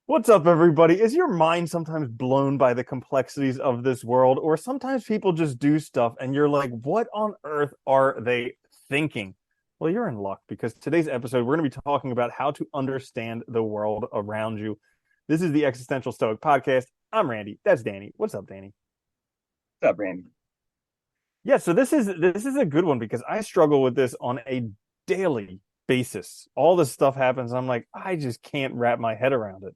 What's up, everybody? Is your mind sometimes blown by the complexities of this world, or sometimes people just do stuff and you're like, what on earth are they thinking? Well, you're in luck because today's episode, we're going to be talking about how to understand the world around you. This is the Existential Stoic podcast. I'm Randy. That's Danny. What's up, Danny? What's up, Randy? Yeah, so this is a good one because I struggle with this on a daily basis. All this stuff happens, I'm like, I just can't wrap my head around it.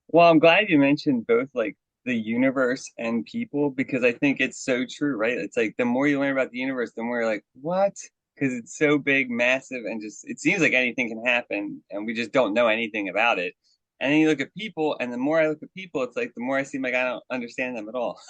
Well, I'm glad you mentioned both like the universe and people because I think it's so true, right? It's like the more you learn about the universe, the more you're like, what? Because it's so big, massive, and just it seems like anything can happen, and we just don't know anything about it. And then you look at people, and the more I look at people, it's like the more I seem like I don't understand them at all.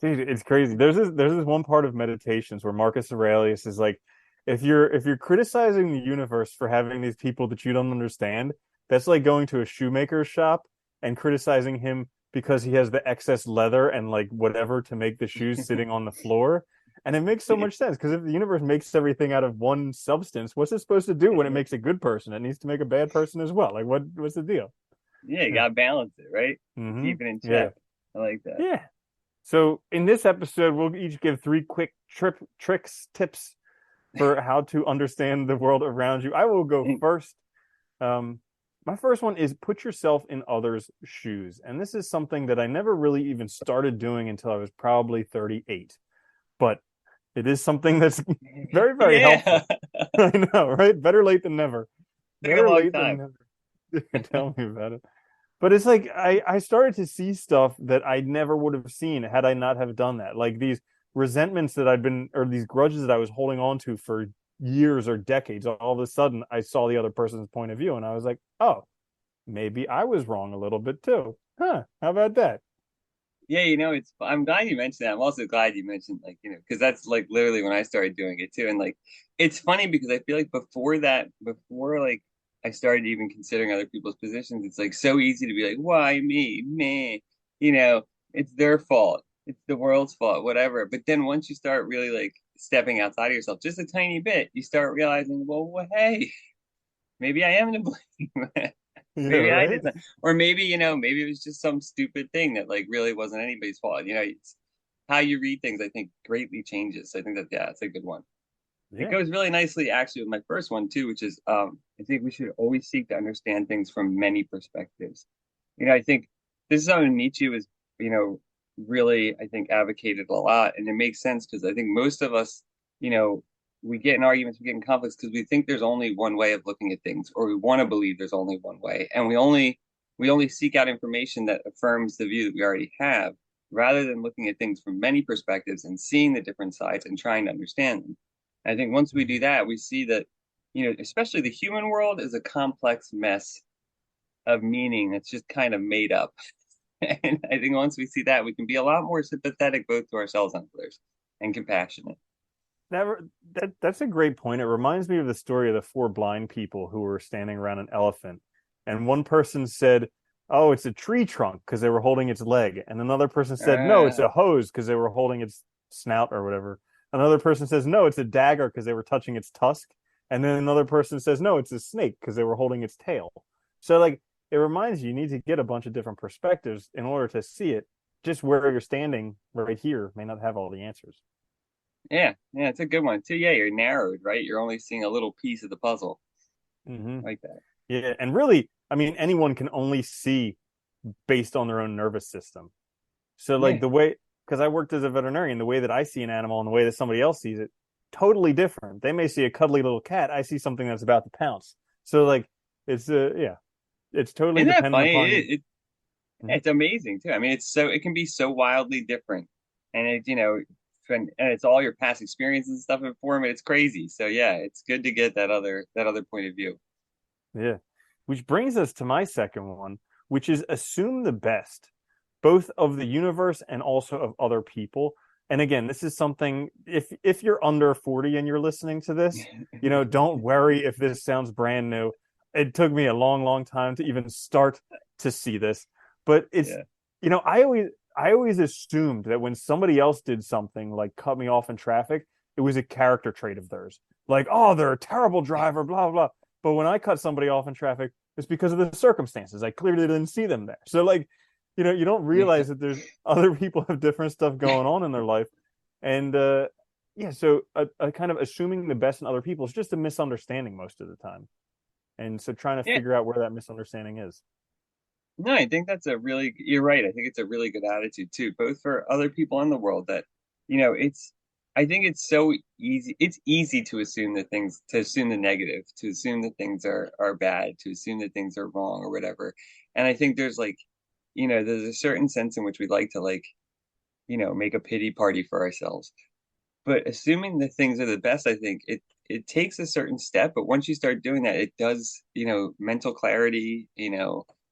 Dude, it's crazy. There's this one part of meditations where Marcus Aurelius is like, if you're criticizing the universe for having these people that you don't understand, that's like going to a shoemaker's shop and criticizing him because he has the excess leather and like whatever to make the shoes sitting on the floor. And it makes so much sense because if the universe makes everything out of one substance, what's it supposed to do when it makes a good person? It needs to make a bad person as well. Like what's the deal? Yeah, you Yeah. gotta balance it, right? Mm-hmm. Keep it in Yeah. check. I like that. Yeah. So in this episode, we'll each give three quick tricks, tips for how to understand the world around you. I will go first. Um, my first one is put yourself in others' shoes. And this is something that I never really even started doing until I was probably 38. But it is something that's very, very Yeah, helpful. I know, right? Better late than never. took a Better long late than time. never. Tell me about it. But it's like I started to see stuff that I never would have seen had I not have done that. Like these resentments that I'd been, or these grudges that I was holding on to for years or decades. All of a sudden, I saw the other person's point of view, and I was like, oh, maybe I was wrong a little bit too. Huh? How about that? Yeah, I'm glad you mentioned that. I'm also glad you mentioned because that's like literally when I started doing it too. And like, it's funny because I feel like before that, before like I started even considering other people's positions, it's like so easy to be like, why me, me, you know, it's their fault, it's the world's fault, whatever. But then once you start really like stepping outside of yourself just a tiny bit, you start realizing, well, hey, maybe I am to blame. Yeah, Maybe I right. did that. Or maybe, maybe it was just some stupid thing that like really wasn't anybody's fault. It's how you read things, I think, greatly changes. So I think that, yeah, it's a good one. It Yeah. goes really nicely actually with my first one too, which is I think we should always seek to understand things from many perspectives. I think this is something Nietzsche was, really, I think, advocated a lot. And it makes sense because I think most of us, you know, we get in arguments, we get in conflicts because we think there's only one way of looking at things, or we want to believe there's only one way. And we only seek out information that affirms the view that we already have, rather than looking at things from many perspectives and seeing the different sides and trying to understand them. I think once we do Mhm. that, we see that, especially the human world is a complex mess of meaning that's just kind of made up. And I think once we see that, we can be a lot more sympathetic both to ourselves and others and compassionate. That, that's a great point. It reminds me of the story of the four blind people who were standing around an elephant, and one person said, "Oh, it's a tree trunk," because they were holding its leg, and another person said, "No, it's Uh, a hose," because they were holding its snout or whatever. Another person says, "No, it's a dagger," because they were touching its tusk, and then another person says, "No, it's a snake," because they were holding its tail. So, like, it reminds you, you need to get a bunch of different perspectives in order to see it. Just where you're standing right here may not have all the answers. yeah, yeah, it's a good one too. Yeah, you're narrowed, right? You're only seeing a little piece of the puzzle Mm-hmm. like that. Yeah, and really, I mean, anyone can only see based on their own nervous system. So, like Yeah, the way, because I worked as a veterinarian, the way that I see an animal and the way that somebody else sees it, totally different. They may see a cuddly little cat. I see something that's about to pounce. So, like, it's yeah, it's totally isn't that dependent funny? upon. Mhm. It's amazing too. I mean, it can be so wildly different, and and it's all your past experiences and stuff inform it. It's crazy. So yeah, it's good to get that other point of view. Yeah, which brings us to my second one, which is assume the best, both of the universe and also of other people. And again, this is something if you're under 40 and you're listening to this, don't worry if this sounds brand new. It took me a long, long time to even start to see this, but it's Yeah. I always assumed that when somebody else did something like cut me off in traffic, it was a character trait of theirs. Like, oh, they're a terrible driver, blah blah. But when I cut somebody off in traffic, It's because of the circumstances. I clearly didn't see them there. So like, you don't Yeah. realize that there's other people have different stuff going on in their life. And yeah, so a kind of assuming the best in other people is just a misunderstanding most of the time. And so trying to Yeah. figure out where that misunderstanding is. No, I think you're right. I think it's a really good attitude too, both for other people in the world that, I think it's so easy. It's easy to assume the negative, to assume that things are bad, to assume that things are wrong or whatever. And I think there's a certain sense in which we like to make a pity party for ourselves. But assuming that things are the best, I think it takes a certain step, but once you start doing that, it does, mental clarity,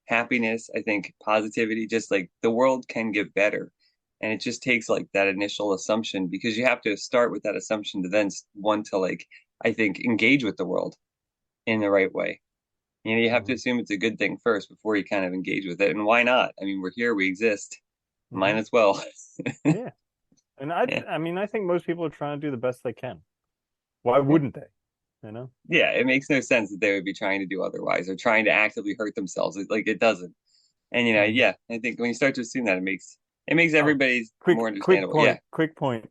happiness, I think positivity, just like the world can get better. And it just takes like that initial assumption because you have to start with that assumption to then want to like, I think, engage with the world in the right way. You have to Hmm. assume it's a good thing first before you kind of engage with it. And why not? I mean, we're here, we exist. Might Hmm. as well. Yeah. And Yeah. I mean, I think most people are trying to do the best they can. Why Yeah. wouldn't they? You know? Yeah, it makes no sense that they would be trying to do otherwise or trying to actively hurt themselves. Like it doesn't. And Hmm. yeah, I think when you start to assume that, it makes Oh, everybody's more understandable. Yeah. quick point.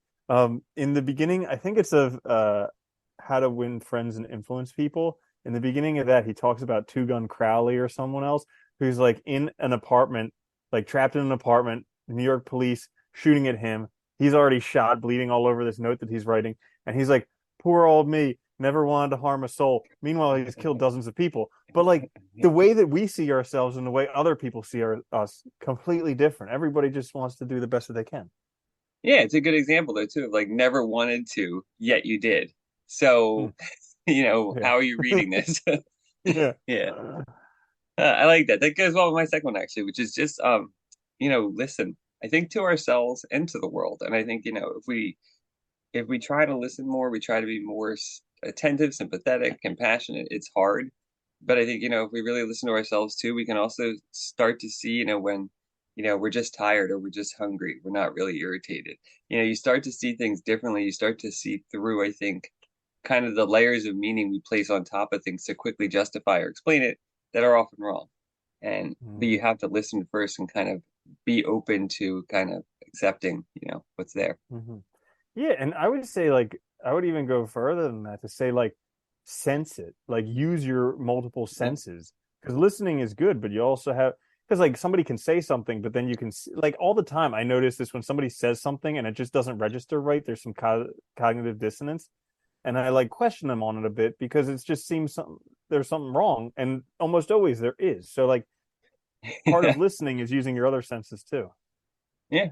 In the beginning, I think it's of How to Win Friends and Influence People. In the beginning of that, he talks about Two Gun Crowley or someone else who's like in an apartment, like trapped in an apartment, New York police shooting at him. He's already shot, bleeding all over this note that he's writing, and he's like, "Poor old me, never wanted to harm a soul." Meanwhile, he's killed dozens of people. But like the way that we see ourselves and the way other people see us completely different. Everybody just wants to do the best that they can. Yeah, it's a good example though too of like never wanted to, yet you did. Hmm. So, Yeah. how are you reading this? Yeah. Yeah. I like that. That goes well with my second one actually, which is just listen. I think to ourselves and to the world. And I think, if we try to listen more, we try to be more attentive, sympathetic, compassionate. It's hard, but I think if we really listen to ourselves too, we can also start to see when we're just tired or we're just hungry. We're not really irritated. You start to see things differently. You start to see through, I think, kind of the layers of meaning we place on top of things to quickly justify or explain it that are often wrong. And but Hmm. you have to listen first and kind of be open to kind of accepting, what's there. Hmm. Yeah, and I would say like I would even go further than that to say like sense it, like use your multiple Yeah. senses because listening is good, but you also have because like somebody can say something, but then you can like all the time. I notice this when somebody says something and it just doesn't register right. There's some cognitive dissonance, and I like question them on it a bit because it just seems there's something wrong, and almost always there is. So like part of listening is using your other senses too. Yeah.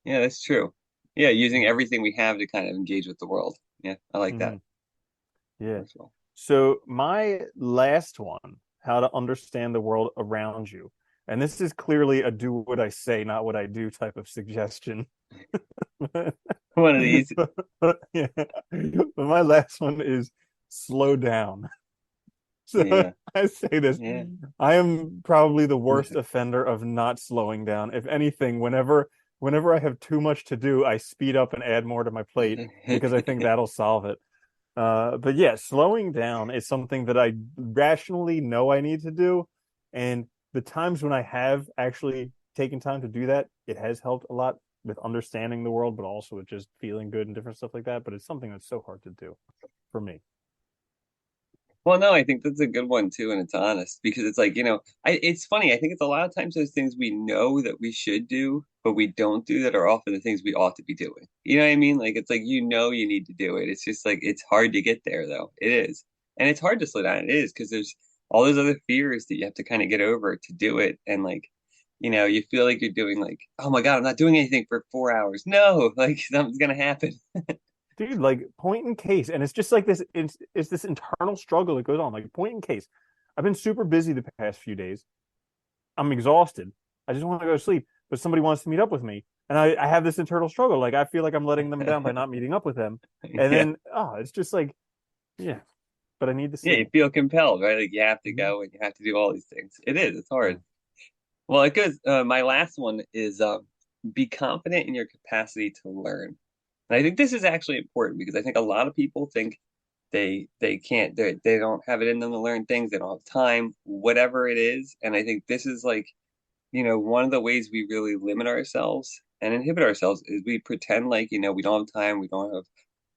Yeah, that's true. Yeah, using Hmm. everything we have to kind of engage with the world. Yeah, I like that Hmm. Yeah. as well. So my last one, how to understand the world around you. And this is clearly a do what I say, not what I do type of suggestion. One of these. Yeah. But my last one is slow down. So Yeah. I say this, Yeah. I am probably the worst offender of not slowing down. If anything, whenever I have too much to do, I speed up and add more to my plate because I think that'll solve it. But yeah, slowing down is something that I rationally know I need to do. And the times when I have actually taken time to do that, it has helped a lot with understanding the world, but also with just feeling good and different stuff like that. But it's something that's so hard to do for me. Well, no, I think that's a good one too, and it's honest because it's like, it's funny. I think it's a lot of times those things we know that we should do, but we don't do that are often the things we ought to be doing. You know what I mean? Like it's like you need to do it. It's just like it's hard to get there though. It is. And it's hard to slow down. It is because there's all those other fears that you have to kind of get over to do it. And like, you feel like you're doing like, oh my God, I'm not doing anything for 4 hours. No, like something's gonna happen. Dude, like point in case, and it's just like this. It's this internal struggle that goes on. Like point in case, I've been super busy the past few days. I'm exhausted. I just want to go to sleep, but somebody wants to meet up with me, and I have this internal struggle. Like I feel like I'm letting them down by not meeting up with them, and Yeah. then it's just like yeah, but I need to Yeah, you sleep. feel compelled, right? Like you have to Mhm. go and you have to do all these things. It is, it's Yeah. hard. Well, it goes, my last one is be confident in your capacity to learn. And I think this is actually important because I think a lot of people think they can't they don't have it in them to learn things. They don't have time, whatever it is. And I think this is like, one of the ways we really limit ourselves and inhibit ourselves is we pretend like, we don't have time, we don't have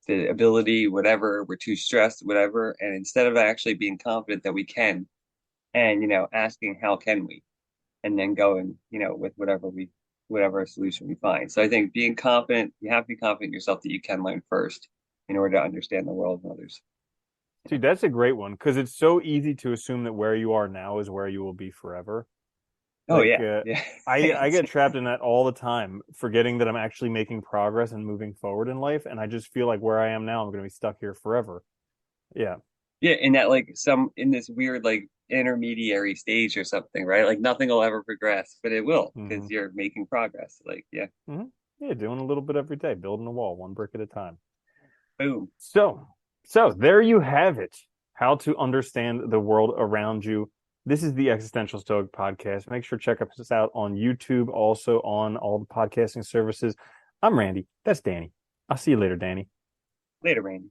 the ability, whatever, we're too stressed, whatever. And instead of actually being confident that we can, and asking how can we, and then going, with whatever solution we find. So I think being confident, you have to be confident in yourself that you can learn first in order to understand the world and others. Dude, that's a great one because it's so easy to assume that where you are now is where you will be forever. Oh Like, yeah, yeah. I get trapped in that all the time, forgetting that I'm actually making progress and moving forward in life, and I just feel like where I am now, I'm going to be stuck here forever. Yeah. Yeah, in that like some in this weird like intermediary stage or something, right? Like nothing will ever progress, but it will hmm because you're making progress. Like, yeah, hmm Yeah, doing a little bit every day, building a wall, one brick at a time. boom. So, so there you have it. How to understand the world around you. This is the Existential Stoic podcast. Make sure to check us out on YouTube, also on all the podcasting services. I'm Randy. That's Danny. I'll see you later, Danny. Later, Randy.